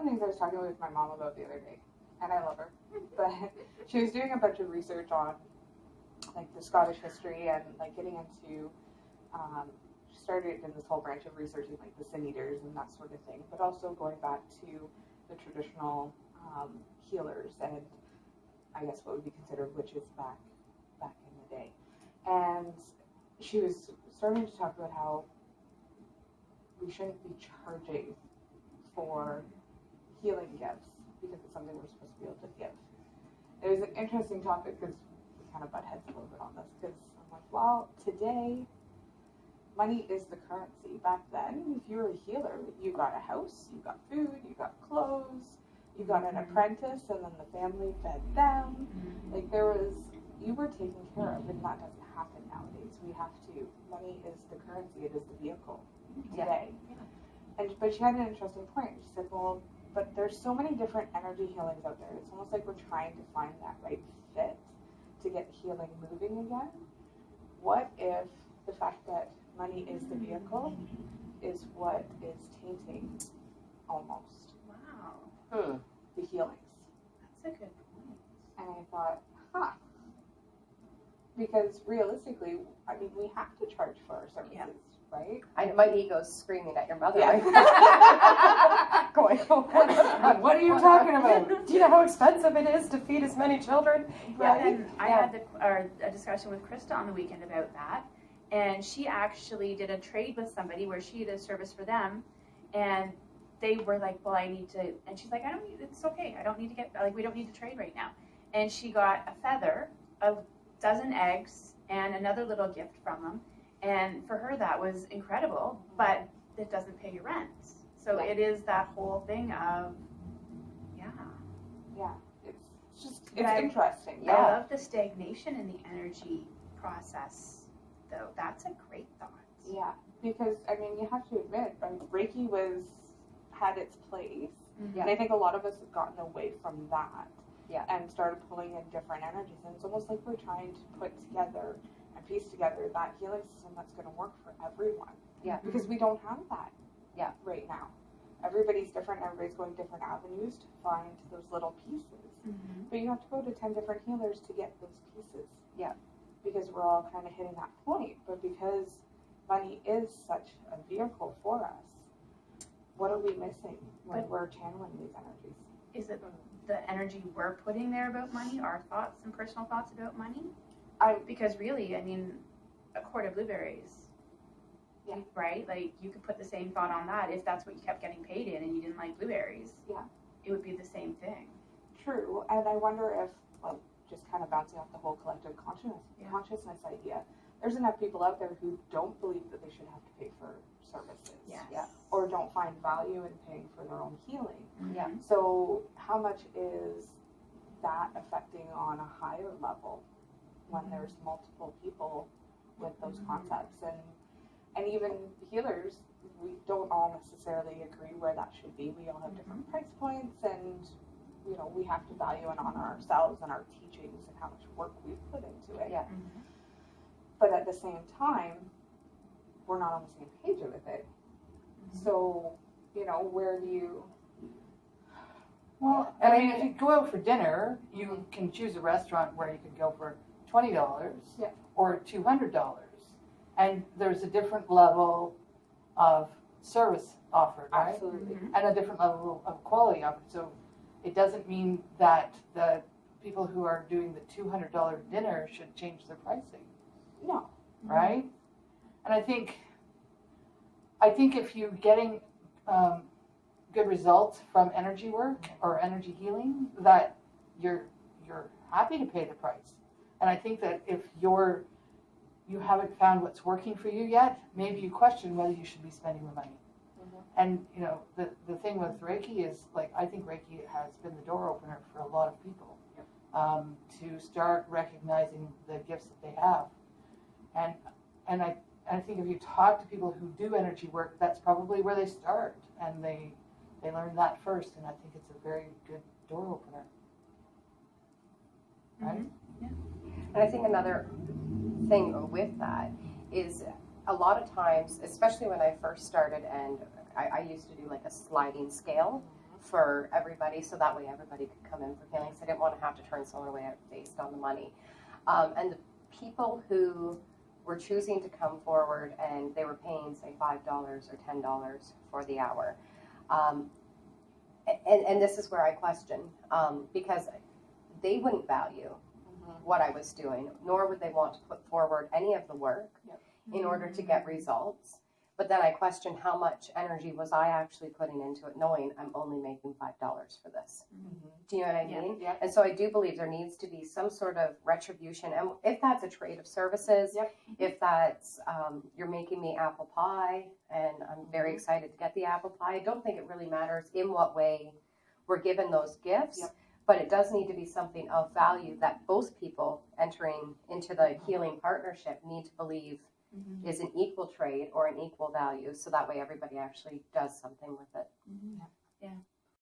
of the things I was talking with my mom about the other day, and I love her, but she was doing a bunch of research on like the Scottish history and like getting into, she started in this whole branch of researching like the Sin Eaters and that sort of thing, but also going back to the traditional healers and I guess what would be considered witches back in the day. And she was starting to talk about how we shouldn't be charging for healing gifts because it's something we're supposed to be able to give. It was an interesting topic because we kind of butt heads a little bit on this because I'm like, well, today money is the currency. Back then, if you were a healer, you got a house, you got food, you got clothes, you got an apprentice, and then the family fed them. Like you were taken care of, and that doesn't happen nowadays. We have to. Money is the currency. It is the vehicle today. Yeah. But she had an interesting point. She said, well, but there's so many different energy healings out there. It's almost like we're trying to find that right fit to get healing moving again. What if the fact that money is the vehicle is what is tainting almost the healings? That's a good point. And I thought, because realistically, I mean, we have to charge for our services, right? My ego's screaming at your mother. Yeah. Right? Going, what are you talking about? Do you know how expensive it is to feed as many children? Right. And I had a discussion with Krista on the weekend about that. And she actually did a trade with somebody where she did a service for them. And they were like, well, I need to, and she's like, it's okay. I don't need to get, like, we don't need to trade right now. And she got a feather, a dozen eggs, and another little gift from them. And for her, that was incredible, but it doesn't pay your rent. So it is that whole thing of, it's interesting. I love the stagnation in the energy process, though. That's a great thought. Yeah, because, I mean, you have to admit, Reiki had its place, and I think a lot of us have gotten away from that and started pulling in different energies, and it's almost like we're trying to put together and piece together that healing system that's going to work for everyone. Yeah. Because we don't have that right now. Everybody's different, everybody's going different avenues to find those little pieces. Mm-hmm. But you have to go to 10 different healers to get those pieces. Yeah. Because we're all kind of hitting that point. But because money is such a vehicle for us, what are we missing when we're channeling these energies? Is it the energy we're putting there about money, our thoughts and personal thoughts about money? Because really, I mean, a quart of blueberries, right? Like, you could put the same thought on that if that's what you kept getting paid in and you didn't like blueberries. Yeah. It would be the same thing. True. And I wonder if, like, just kind of bouncing off the whole collective consciousness idea, there's enough people out there who don't believe that they should have to pay for services. Yes. Yeah. Or don't find value in paying for their own healing. Mm-hmm. Yeah. So how much is that affecting on a higher level when there's multiple people with those concepts? And even healers, we don't all necessarily agree where that should be. We all have different price points, and you know, we have to value and honor ourselves and our teachings and how much work we've put into it. Yeah. Mm-hmm. But at the same time, we're not on the same page with it. Mm-hmm. So, you know, where do you... Well, I mean, if you go out for dinner, you can choose a restaurant where you could go for $20 or $200. And there's a different level of service offered, right? Absolutely. And a different level of quality offered. So it doesn't mean that the people who are doing the $200 dinner should change their pricing. No. Right? And I think if you're getting good results from energy work or energy healing, that you're happy to pay the price. And I think that if you haven't found what's working for you yet, maybe you question whether you should be spending the money. Mm-hmm. And you know, the thing with Reiki is, like, I think Reiki has been the door opener for a lot of people to start recognizing the gifts that they have. And I think if you talk to people who do energy work, that's probably where they start, and they learn that first, and I think it's a very good door opener. Right? Mm-hmm. Yeah. And I think another thing with that is a lot of times, especially when I first started, and I used to do like a sliding scale, for everybody, so that way everybody could come in for healing. So I didn't want to have to turn someone away based on the money. And the people who were choosing to come forward and they were paying, say, $5 or $10 for the hour. And this is where I question, because they wouldn't value what I was doing, nor would they want to put forward any of the work in order to get results. But then I questioned how much energy was I actually putting into it, knowing I'm only making $5 for this. Do you know what I mean? Yeah. And so I do believe there needs to be some sort of retribution. And if that's a trade of services, if that's you're making me apple pie, and I'm very excited to get the apple pie, I don't think it really matters in what way we're given those gifts. But it does need to be something of value that both people entering into the healing partnership need to believe is an equal trade or an equal value, so that way everybody actually does something with it.